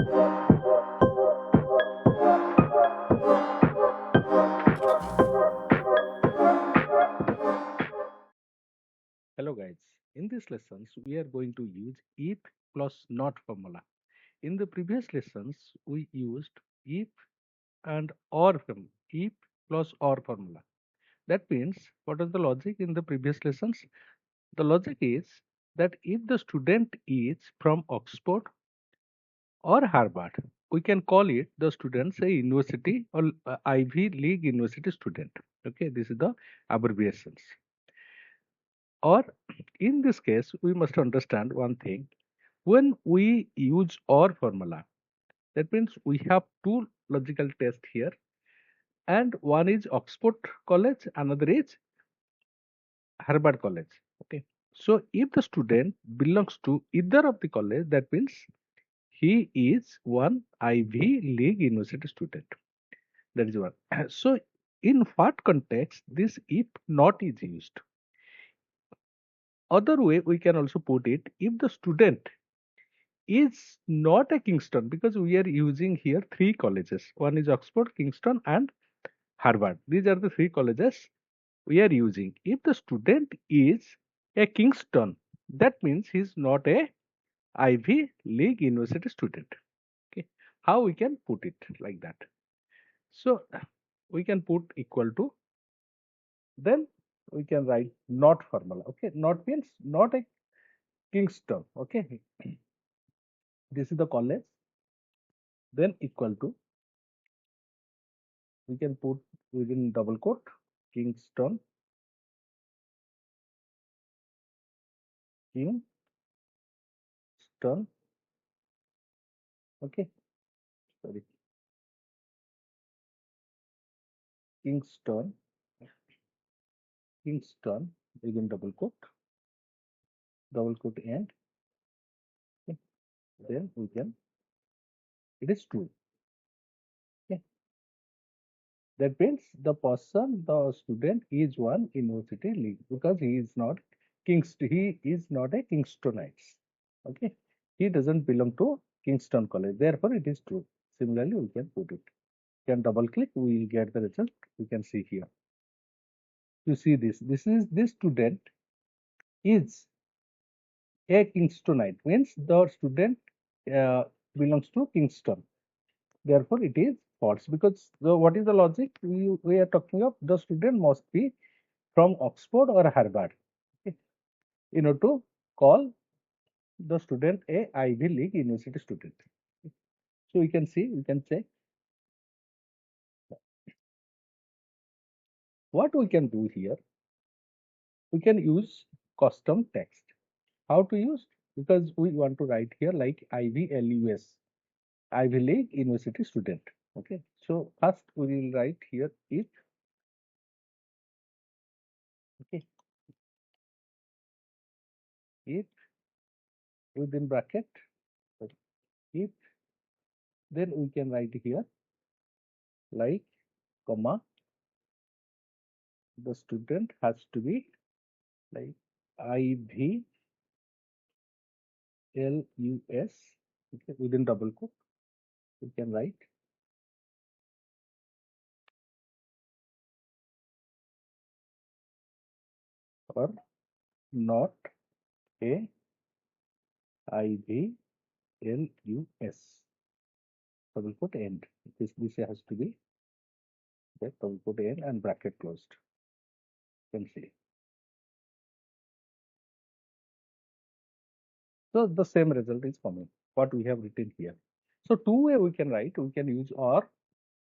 Hello guys, in this lessons we are going to use if plus not formula. In the previous lessons we used if and or formula, if plus or formula. That means what is the logic in the previous lessons? The logic is that if the student is from Oxford or Harvard, we can call it the students a university or Ivy League university student. Okay, this is the abbreviations. Or in this case, we must understand one thing. When we use OR formula, that means we have two logical tests here, and one is Oxford College, another is Harvard College. Okay. So if the student belongs to either of the college, that means he is one Ivy League university student. That is one. So in what context this if not is used? Other way we can also put it, if the student is not a Kingston, because we are using here three colleges. One is Oxford, Kingston, and Harvard. These are the three colleges we are using. If the student is a Kingston, that means he is not a Ivy League university student. Okay, how we can put it like that? So we can put equal to, then we can write not formula. Okay, not means not a Kingston. Okay, this is the college. Then equal to, we can put within double quote Kingston, Kingston. Okay, sorry, Kingston, Kingston within double quote and, okay, then we can, it is true. Okay, that means the person, the student is one university league because he is not he is not a Kingstonites. Okay, he doesn't belong to Kingston College. Therefore, it is true. Similarly, we can put it. You can double click, we will get the result. We can see here. You see this. This student is a Kingstonite. Means the student uh, belongs to Kingston. Therefore, it is false because what is the logic? We are talking of the student must be from Oxford or Harvard, okay, in order to call the student a Ivy League university student. So we can see, we can say what we can do here. We can use custom text. How to use? Because we want to write here like IVLUS, Ivy League university student. Okay. So first we will write here if, okay, if within bracket, sorry, if, then we can write here like comma, the student has to be like IVLUS, okay, within double quote we can write or not a IVLUS, double quote end. This has to be that double quote end and bracket closed. You can see. So the same result is coming. What we have written here. So two way we can write. We can use or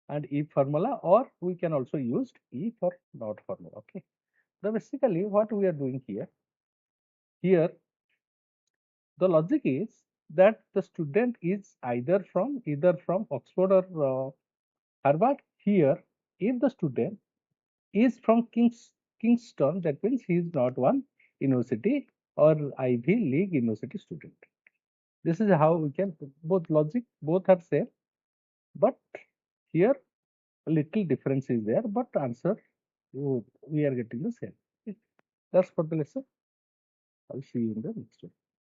and if formula, or we can also use if or not formula. Okay. So basically, what we are doing here, the logic is that the student is either from Oxford or Harvard. Here, if the student is from Kingston, that means he is not one university or Ivy League university student. This is how we can, both logic, both are same, but here a little difference is there, but answer we are getting the same. Okay. That's for the lesson. I'll see you in the next one.